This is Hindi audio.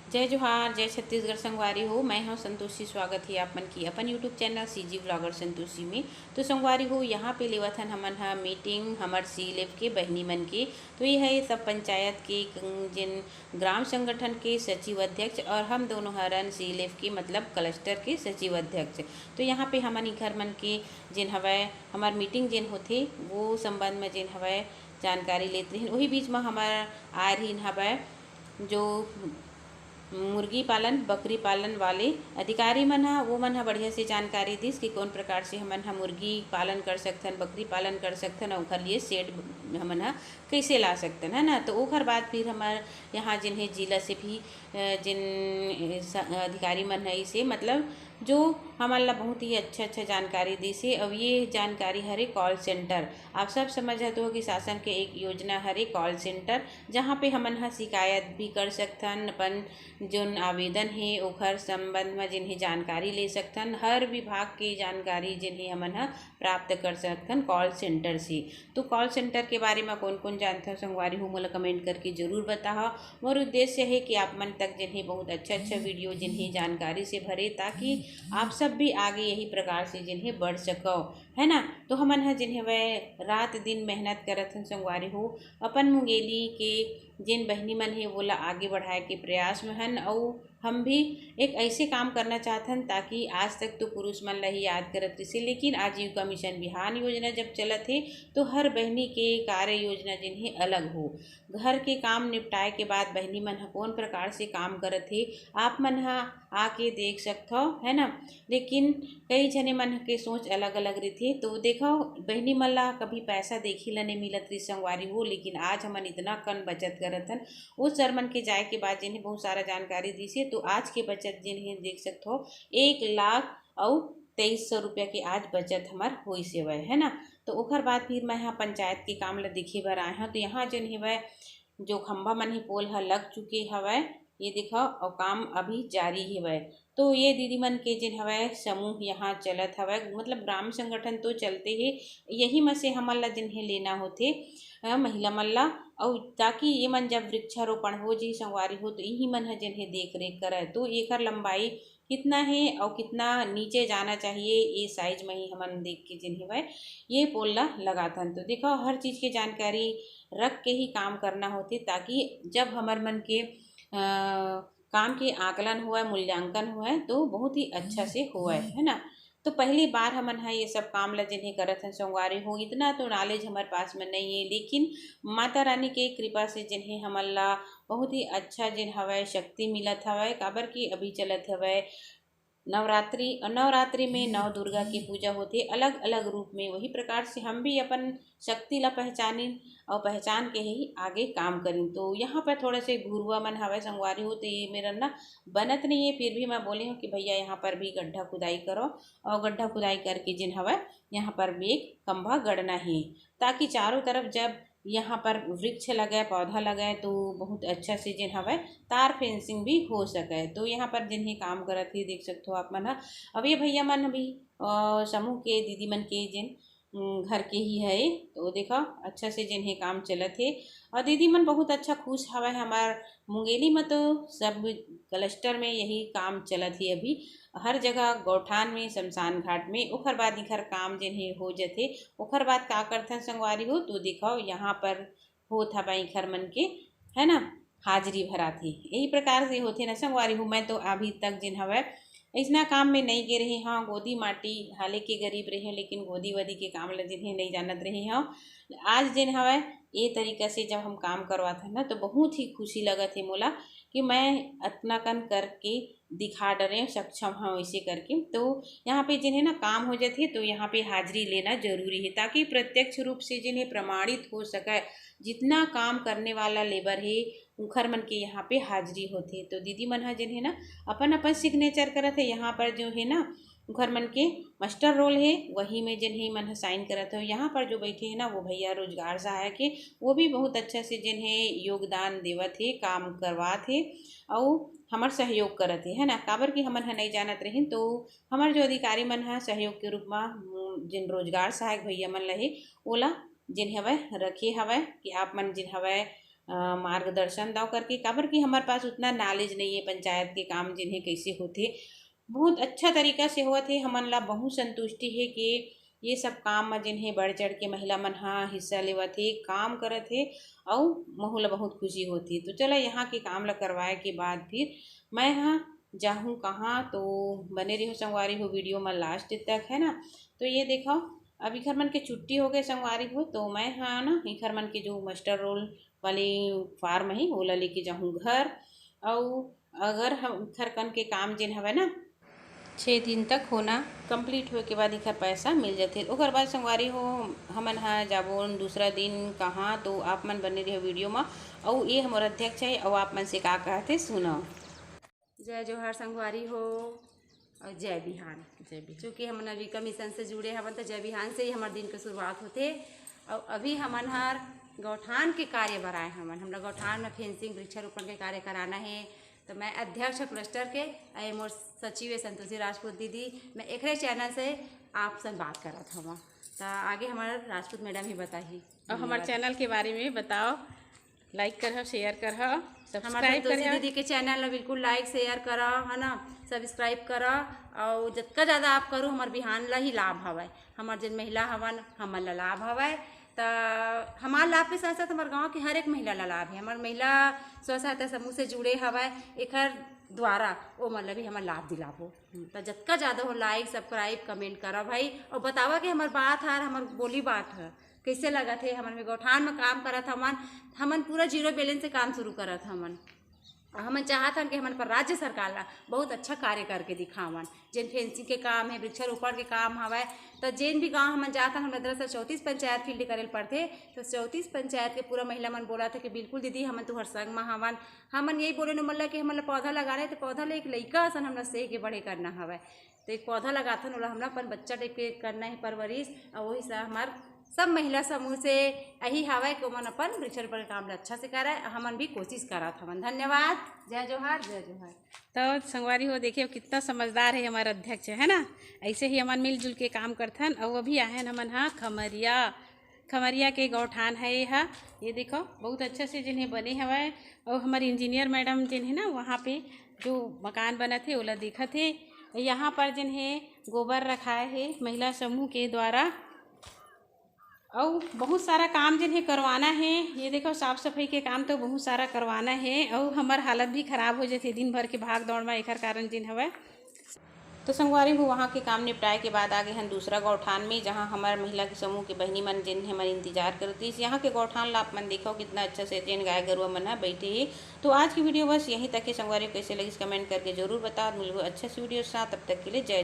जय जोहार, जय छत्तीसगढ़ संगवारी हो। मैं हूँ संतोषी। स्वागत है आप मन की अपन YouTube channel CG blogger Santoshi में। तो संगवारी हो, यहाँ पे लेवथन हमन हा मीटिंग हमर सीलेफ के बहनी मन के। तो ये है सब पंचायत के जिन ग्राम संगठन के सचिव अध्यक्ष और हम दोनों हरन सीलेफ के मतलब क्लस्टर के सचिव अध्यक्ष। तो यहाँ पे हमन घर मन के जिन हवै हमार मीटिंग जिन होथे वो संबंध में जिन हवै जानकारी लेते हैं। वही बीच में हमार आए रहीन हवै जो मुर्गी पालन बकरी पालन वाले अधिकारी मन हा वो मन हा बढ़िया से जानकारी दिस कि कौन प्रकार से हमन हा मुर्गी पालन कर सकथन, बकरी पालन कर सकथन और ओखर लिए शेड हमन हा कैसे ला सकथन, है ना। तो ओखर बाद फिर हमार यहाँ जिन्हें जिला से भी जिन अधिकारी मन है इसे मतलब जो हमारे बहुत ही अच्छा जानकारी दी से। अब ये जानकारी हरे कॉल सेंटर आप सब समझते हो कि शासन के एक योजना हरे कॉल सेंटर, जहाँ पे हमन हा शिकायत भी कर सकथन, अपन जोन आवेदन है ओखर संबंध में जिन्हें जानकारी ले सकथन। हर विभाग की जानकारी जिन्हें हमन हा प्राप्त कर सकथन कॉल सेंटर से। तो कॉल सेंटर के बारे में कौन कौन जानते हो संगवारी हो, मोला कमेंट करके जरूर बताओ। मोर उद्देश्य है कि आप मन तक जिन्हें बहुत अच्छा वीडियो जिन्हें जानकारी से भरे, ताकि आप सब भी आगे यही प्रकार से जिन्हें बढ़ सको, है ना। तो हमन हा जिन्हें वह रात दिन मेहनत करत हन संगवारी हो, अपन मुंगेली के जिन बहनी मन है वो ला आगे बढ़ाए के प्रयास में हन। और हम भी एक ऐसे काम करना चाहथन ताकि आज तक तो पुरुष मन ला ही याद करत रहिसे, लेकिन आजीविका मिशन बिहान योजना जब चलत है तो हर बहनी के कार्य योजना जिन्हें अलग हो। घर के काम निपटाए के बाद बहनी मन हा कौन प्रकार से काम करत है आप मन हा आके देख सकथो, है ना। लेकिन कई जने मन के सोच अलग अलग रही। तो देखो बहनी मन ला कभी पैसा देखी ला नहीं मिलत रही संगवारी हो, लेकिन आज हमन इतना कन बचत करत हन। उस सरमन के जाए के बाद जिन्हें बहुत सारा जानकारी दी से, तो आज के बचत जिन्हें देख सकते हो 1,23,100 रुपया के आज बचत हमार हुई से वह, है ना। तो ओखर बाद फिर मैं यहाँ पंचायत के काम ला देखे बर आए हैं। तो यहाँ जो है जो खंभा मन ही पोल हा लग चुके हवै, ये देखो और काम अभी जारी हवै। तो ये दीदी मन के जिन हवै समूह यहाँ चलत हवै, मतलब ग्राम संगठन तो चलते ही यही में से हमन ला जिन्हें लेना होथे महिला मन ला, और ताकि ये मन जब वृक्षारोपण हो जी संगवारी हो तो यही मन है जिन्हें देख रेख करे। तो एकर लंबाई कितना है और कितना नीचे जाना चाहिए ये साइज में ही हमन देख के जिन्हें वह ये पोल ला लगाथन। तो देखो हर चीज़ की जानकारी रख के ही काम करना होते, ताकि जब हमार मन के काम के आकलन हुआ मूल्यांकन हुआ तो बहुत ही अच्छा से हुआ है ना। तो पहली बार हमन हा ये सब काम ला जिन्हें करत हैं संगवारी हो, इतना तो नॉलेज हमारे पास में नहीं है, लेकिन माता रानी के कृपा से जिन्हें हमन ला बहुत ही अच्छा जिन हवै शक्ति मिलत हवै। काबर की अभी चलत हवै नवरात्रि, और नवरात्रि में नव दुर्गा की पूजा होती है अलग अलग रूप में। वही प्रकार से हम भी अपन शक्ति ला पहचानी और पहचान के ही आगे काम करें। तो यहाँ पर थोड़े से घुरुआ मन हवा संगवारी हो, तो ये मेरा ना बनत नहीं है, फिर भी मैं बोली हूँ कि भैया यहाँ पर भी गड्ढा खुदाई करो और गड्ढा खुदाई करके जिन हवा यहाँ पर भी एक खंभा गड़ना है, ताकि चारों तरफ जब यहाँ पर वृक्ष लगाए पौधा लगाए तो बहुत अच्छा से जिन हवा तार फेंसिंग भी हो सके। तो यहाँ पर जिन्हें काम करत ही देख सकते हो आप मन। अब ये भैया मन भी समूह के दीदी मन के जिन घर के ही है, तो देखो अच्छा से जिन्हें काम चलत है और दीदी मन बहुत अच्छा खुश हवा है। हमार मुंगेली में तो सब क्लस्टर में यही काम चलत है अभी, हर जगह गौठान में शमशान घाट में। ओखर बाद इखर काम जिन्हें हो जाते ओखर बाद का करथन संगवारी हो, तो दिखाओ यहाँ पर होत हवा इखर मन के, है ना, हाजिरी भराथे। यही प्रकार से होते ना संगवारी हो। मैं तो अभी तक जिन हवा ऐसा काम में नहीं गे रहे। हाँ गोदी माटी हाले के गरीब रहे, लेकिन गोदी वदी के काम ला जिन्हें नहीं जानत रहे हाँ। आज दिन हवा ये तरीका से जब हम काम करवाते हैं ना, तो बहुत ही खुशी लगत है मोला कि मैं अपना कन करके दिखा डरे सक्षम हाँ वैसे करके। तो यहाँ पे जिन्हें ना काम हो जाते तो यहाँ पे हाजिरी लेना जरूरी है, ताकि प्रत्यक्ष रूप से जिन्हें प्रमाणित हो सके जितना काम करने वाला लेबर है उखर मन के यहाँ पे हाजिरी होती है। तो दीदी मन हा जिन्हें ना अपन अपन सिग्नेचर करत है, यहाँ पर जो है ना घर मन के मास्टर रोल है वही में जिन्हें मन साइन करत हो। यहाँ पर जो बैठे हैं ना वो भैया रोजगार सहायक है, वो भी बहुत अच्छा से जिन्हें योगदान देवत है, काम करवात है और हमार सहयोग करत है ना। काबर की हमन हा नहीं जानत रही, तो हमार जो अधिकारी मन हा सहयोग के रूप में जिन रोजगार सहायक भैया मन लहे ओला जिन हवै रखे हवै कि आप मन जिन हवै मार्गदर्शन दाव करके, काबर कि हमारे पास उतना नॉलेज नहीं है पंचायत के काम जिन्हें कैसे होते। बहुत अच्छा तरीका से होत हे, हमन ला बहुत संतुष्टि है कि ये सब काम में जिन्हें बढ़ चढ़ के महिला मन हा हिस्सा लेवत हे, काम करत हे और महू ला बहुत खुशी होती। तो चलो यहाँ के काम ला करवाए के बाद फिर मैं हाँ जाहूँ कहाँ, तो बने रही हो संगवारी हो वीडियो में लास्ट तक, है ना। तो ये देखो अब इखर मन के छुट्टी हो गए संगवारी हो, तो मैं हाँ ना इखर मन के जो मास्टर रोल वाली फार्म है वो ला लेके जाहूँ घर। और अगर हम इखर कन के काम जिन हवे ना 6 दिन तक होना कंप्लीट होए के बाद इखर पैसा मिल जाते। ओकर बाद संगवारी हो हमन हाँ जाबो दूसरा दिन कहाँ, तो आप मन बने रहे वीडियो में। और ये हमारा अध्यक्ष है और आप मन से का कहते सुनो। जय जोहार संगवारी हो और जय बिहान। चूँकि हम नवीका मिशन से जुड़े हवन तो जय बिहान से ही हमारे दिन की शुरुआत होते। और अभी हमन हर गौठान के कार्य बढ़ाए हमरा गौठान में फेंसिंग वृक्षारोपण के कार्य कराना है। तो मैं अध्यक्ष क्लस्टर के आई मोर सचिव है संतोषी राजपूत दीदी, मैं एक चैनल से आप सब बात करत हूँ। तो आगे हमारे राजपूत मैडम ही बताही और हमारे चैनल के बारे में बताओ। लाइक कर शेयर कर हमारे संतोषी दीदी के चैनल में बिल्कुल लाइक शेयर करा, है ना, सब्सक्राइब करा। और जितना ज़्यादा आप करो हमारे बिहान ला ही लाभ हवा, हमारे जिन महिला हवन हमन ला लाभ हवा। तो हमारे लाभ के साथ साथ हमारे गांव की हर एक महिला ला लाभ है। हमारे महिला स्व सहायता समूह से जुड़े हवा एक द्वारा वो मतलब भी हमारे लाभ दिलाबो। तो जितना ज़्यादा हो लाइक सब्सक्राइब कमेंट करा भाई, और बतावा कि हमारे बात है हमारे बोली बात है कैसे लगा थे। हमन में गौठान में काम करत हमन पूरा जीरो बैलेंस से काम शुरू करत हमन चाहत हन कि हमन पर राज्य सरकार ला बहुत अच्छा कार्य करके दिखावन। जिन फेंसिंग के काम है वृक्षारोपण के काम हवा, तो जिन भी गांव हमन जात हन हमरा दरअसल 34 पंचायत फील्ड करेल पड़ते। तो 34 पंचायत के पूरा महिला मन बोला था कि बिल्कुल दीदी हमन तुहर संग में हवन। हमन यही बोले न मतलब कि हमन पौधा लगा रहे, तो पौधा ले एक लइका असन हमरा से के बड़े करना हवा। तो एक पौधा लगाथन ओला हमरा अपन बच्चा टाइप के करना है परवरिश। और वही से हमार सब महिला समूह से यही हवा कि मन अपन वृक्षारोपण काम अच्छा से कराए, हमन भी कोशिश करत हवन। धन्यवाद। जय जोहार जय जोहार। तो संगवारी हो देखिए कितना समझदार है हमारा अध्यक्ष, है ना। ऐसे ही हमन मिलजुल के काम करथन। और अभी आहन हमन हाँ खमरिया के गौठान है ये देखो बहुत अच्छा से जिन्हें बने हवाए। और हमारे इंजीनियर मैडम जिन्हें ना वहाँ पे जो मकान बना थे ओला देखा थे। यहाँ पर जिन्हें गोबर रखाए है महिला समूह के द्वारा। और बहुत सारा काम जिन्हें करवाना है, ये देखो साफ़ सफाई के काम तो बहुत सारा करवाना है। और हमार हालत भी ख़राब हो जाती दिन भर के भाग दौड़ में एक कारण जिन हवा। तो संगवारी हो वहाँ के काम निपटाए के बाद आगे हम दूसरा गौठान में, जहाँ हमारे महिला के समूह के बहनी मन जिन हमारे इंतजार करती है। यहाँ के गौठान ला आप मन देखो कितना अच्छा से जिन गाय गरुआ मन है बैठे ही। तो आज की वीडियो बस यहीं तक है संगवारी, कैसे लगी कमेंट करके जरूर बता। मिलो अच्छा सी वीडियो साथ, तब तक के लिए जय।